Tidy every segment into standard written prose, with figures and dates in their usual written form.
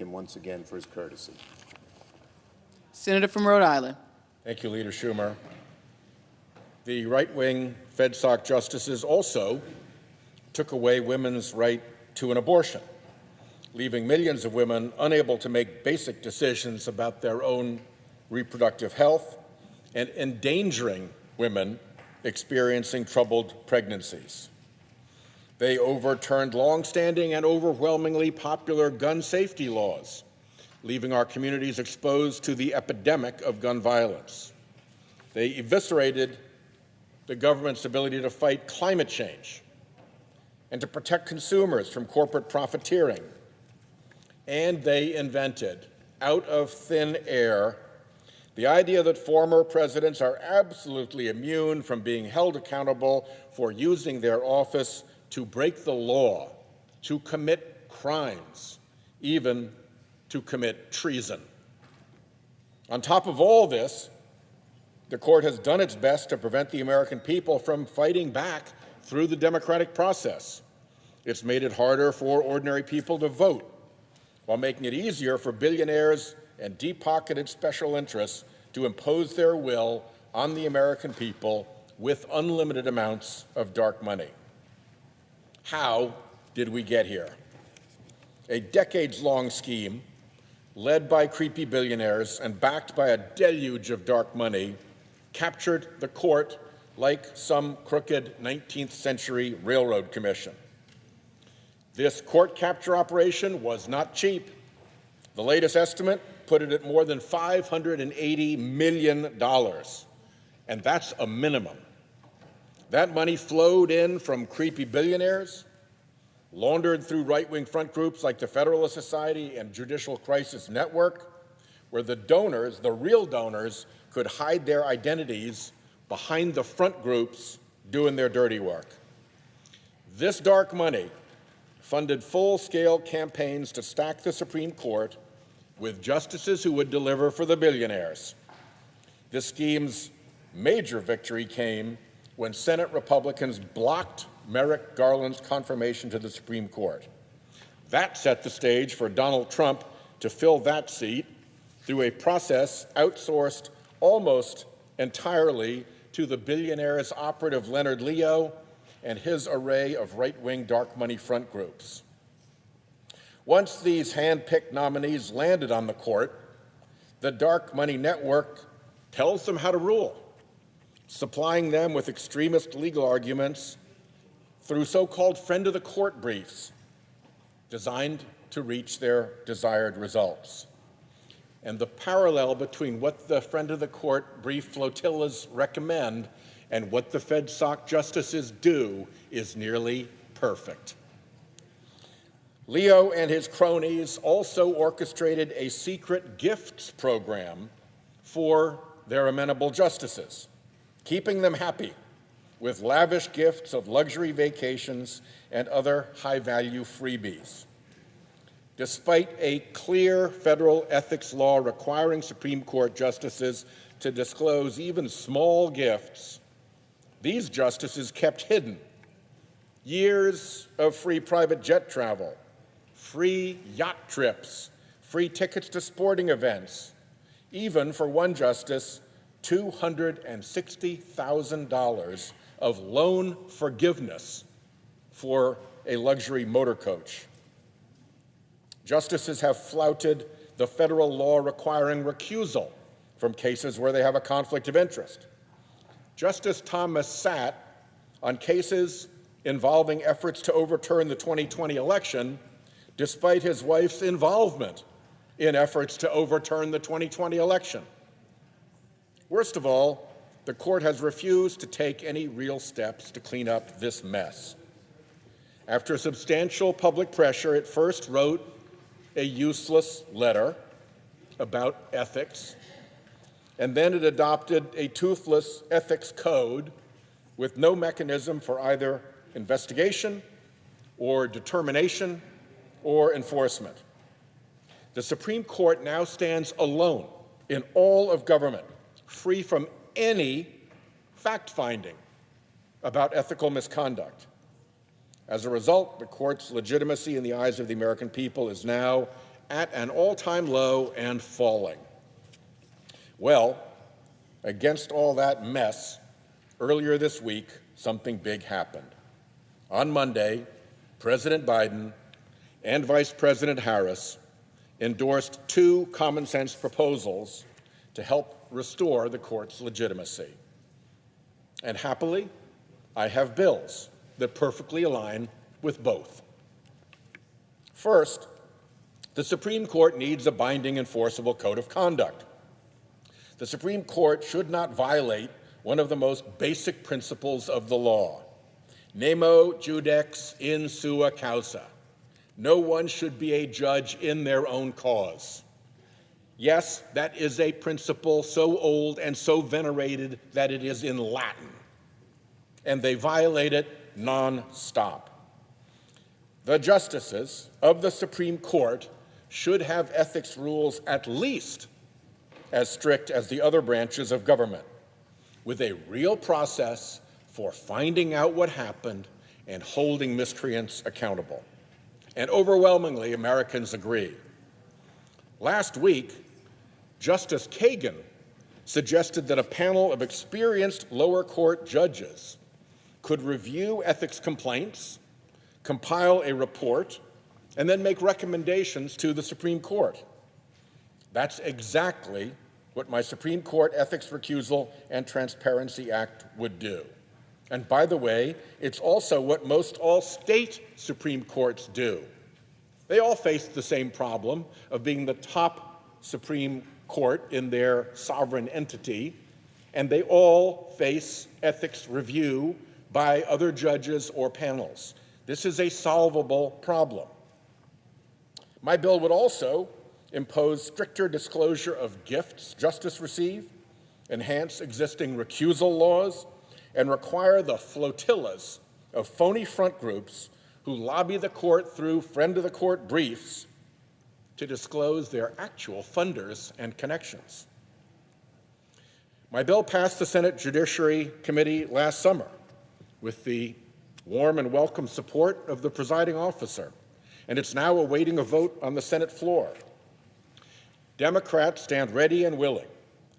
him once again for his courtesy. Senator from Rhode Island. Thank you, Leader Schumer. The right-wing FedSoc justices also took away women's right to an abortion, leaving millions of women unable to make basic decisions about their own reproductive health and endangering women experiencing troubled pregnancies. They overturned longstanding and overwhelmingly popular gun safety laws, leaving our communities exposed to the epidemic of gun violence. They eviscerated the government's ability to fight climate change and to protect consumers from corporate profiteering. And they invented, out of thin air, the idea that former presidents are absolutely immune from being held accountable for using their office to break the law, to commit crimes, even to commit treason. On top of all this, the court has done its best to prevent the American people from fighting back through the democratic process. It's made it harder for ordinary people to vote, while making it easier for billionaires and deep-pocketed special interests to impose their will on the American people with unlimited amounts of dark money. How did we get here? A decades-long scheme led by creepy billionaires and backed by a deluge of dark money captured the court like some crooked 19th century railroad commission. This court capture operation was not cheap. The latest estimate put it at more than $580 million, and that's a minimum. That money flowed in from creepy billionaires, laundered through right-wing front groups like the Federalist Society and Judicial Crisis Network, where the donors, the real donors, could hide their identities behind the front groups doing their dirty work. This dark money funded full-scale campaigns to stack the Supreme Court with justices who would deliver for the billionaires. This scheme's major victory came when Senate Republicans blocked Merrick Garland's confirmation to the Supreme Court. That set the stage for Donald Trump to fill that seat through a process outsourced almost entirely to the billionaire's operative Leonard Leo and his array of right-wing dark money front groups. Once these hand-picked nominees landed on the court, the dark money network tells them how to rule, supplying them with extremist legal arguments through so-called friend of the court briefs designed to reach their desired results. And the parallel between what the friend of the court brief flotillas recommend and what the FedSoc justices do is nearly perfect. Leo and his cronies also orchestrated a secret gifts program for their amenable justices, keeping them happy with lavish gifts of luxury vacations and other high-value freebies. Despite a clear federal ethics law requiring Supreme Court justices to disclose even small gifts, these justices kept hidden years of free private jet travel, free yacht trips, free tickets to sporting events, even for one justice, $260,000 of loan forgiveness for a luxury motor coach. Justices have flouted the federal law requiring recusal from cases where they have a conflict of interest. Justice Thomas sat on cases involving efforts to overturn the 2020 election, despite his wife's involvement in efforts to overturn the 2020 election. Worst of all, the court has refused to take any real steps to clean up this mess. After substantial public pressure, it first wrote a useless letter about ethics, and then it adopted a toothless ethics code with no mechanism for either investigation or determination or enforcement. The Supreme Court now stands alone in all of government, free from any fact-finding about ethical misconduct. As a result, the court's legitimacy in the eyes of the American people is now at an all-time low and falling. Well, against all that mess, earlier this week, something big happened. On Monday, President Biden and Vice President Harris endorsed two common-sense proposals to help restore the court's legitimacy. And happily, I have bills that perfectly align with both. First, the Supreme Court needs a binding, enforceable code of conduct. The Supreme Court should not violate one of the most basic principles of the law, nemo judex in sua causa. No one should be a judge in their own cause. Yes, that is a principle so old and so venerated that it is in Latin, and they violate it nonstop. The justices of the Supreme Court should have ethics rules at least as strict as the other branches of government, with a real process for finding out what happened and holding miscreants accountable. And overwhelmingly, Americans agree. Last week, Justice Kagan suggested that a panel of experienced lower court judges could review ethics complaints, compile a report, and then make recommendations to the Supreme Court. That's exactly what my Supreme Court Ethics Recusal and Transparency Act would do. And by the way, it's also what most all state Supreme Courts do. They all face the same problem of being the top Supreme Court in their sovereign entity, and they all face ethics review by other judges or panels. This is a solvable problem. My bill would also impose stricter disclosure of gifts justices receive, enhance existing recusal laws, and require the flotillas of phony front groups who lobby the court through friend-of-the-court briefs to disclose their actual funders and connections. My bill passed the Senate Judiciary Committee last summer with the warm and welcome support of the presiding officer, and it's now awaiting a vote on the Senate floor. Democrats stand ready and willing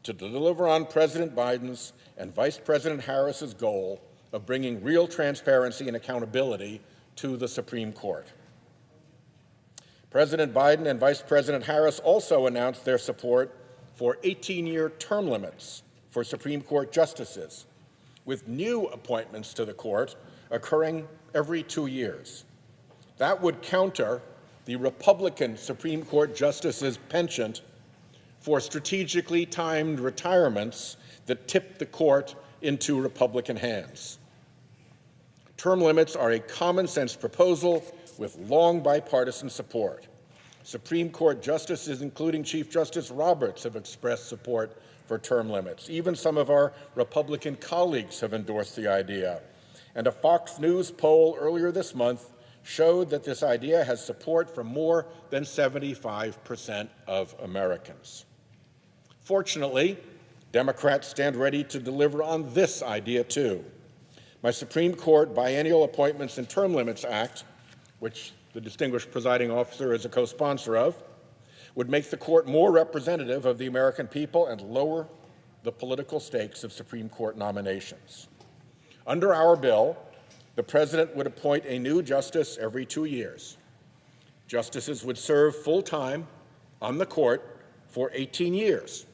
to deliver on President Biden's and Vice President Harris's goal of bringing real transparency and accountability to the Supreme Court. President Biden and Vice President Harris also announced their support for 18-year term limits for Supreme Court justices, with new appointments to the court occurring every 2 years. That would counter the Republican Supreme Court justices' penchant for strategically timed retirements that tipped the court into Republican hands. Term limits are a common-sense proposal with long bipartisan support. Supreme Court justices, including Chief Justice Roberts, have expressed support for term limits. Even some of our Republican colleagues have endorsed the idea. And a Fox News poll earlier this month showed that this idea has support from more than 75% of Americans. Fortunately, Democrats stand ready to deliver on this idea too. My Supreme Court Biennial Appointments and Term Limits Act, which the distinguished presiding officer is a co-sponsor of, would make the court more representative of the American people and lower the political stakes of Supreme Court nominations. Under our bill, the president would appoint a new justice every 2 years. Justices would serve full-time on the court for 18 years,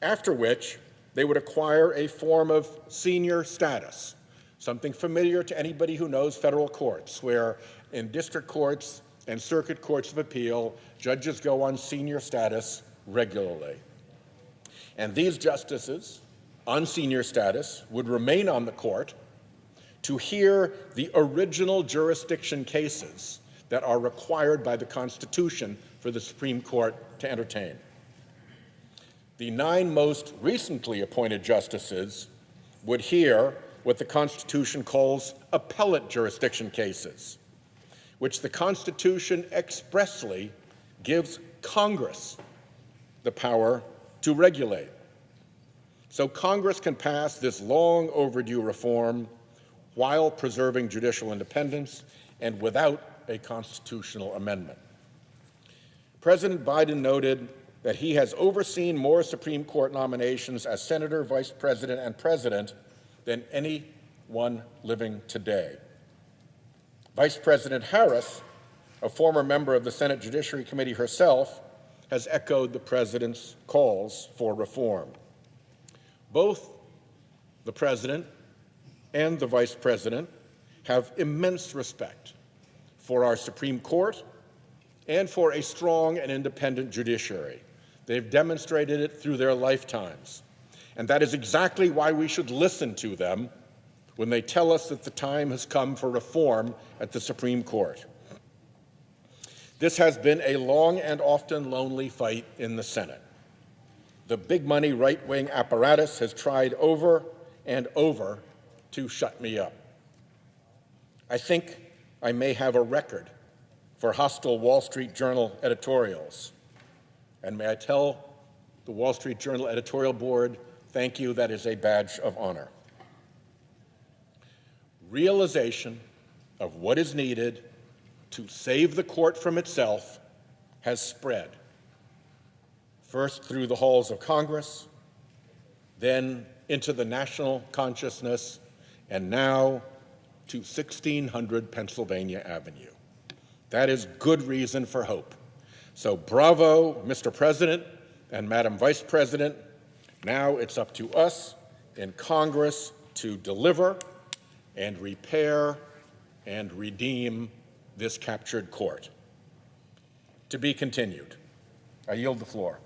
after which they would acquire a form of senior status, something familiar to anybody who knows federal courts, where in district courts and circuit courts of appeal, judges go on senior status regularly. And these justices on senior status would remain on the court to hear the original jurisdiction cases that are required by the Constitution for the Supreme Court to entertain. The 9 most recently appointed justices would hear what the Constitution calls appellate jurisdiction cases, which the Constitution expressly gives Congress the power to regulate. So Congress can pass this long overdue reform while preserving judicial independence and without a constitutional amendment. President Biden noted that he has overseen more Supreme Court nominations as Senator, Vice President, and President than anyone living today. Vice President Harris, a former member of the Senate Judiciary Committee herself, has echoed the president's calls for reform. Both the president and the vice president have immense respect for our Supreme Court and for a strong and independent judiciary. They've demonstrated it through their lifetimes. And that is exactly why we should listen to them when they tell us that the time has come for reform at the Supreme Court. This has been a long and often lonely fight in the Senate. The big money right-wing apparatus has tried over and over to shut me up. I think I may have a record for hostile Wall Street Journal editorials. And may I tell the Wall Street Journal editorial board, thank you, that is a badge of honor. Realization of what is needed to save the court from itself has spread, first through the halls of Congress, then into the national consciousness, and now to 1600 Pennsylvania Avenue. That is good reason for hope. So bravo, Mr. President and Madam Vice President. Now it's up to us in Congress to deliver and repair and redeem this captured court. To be continued. I yield the floor.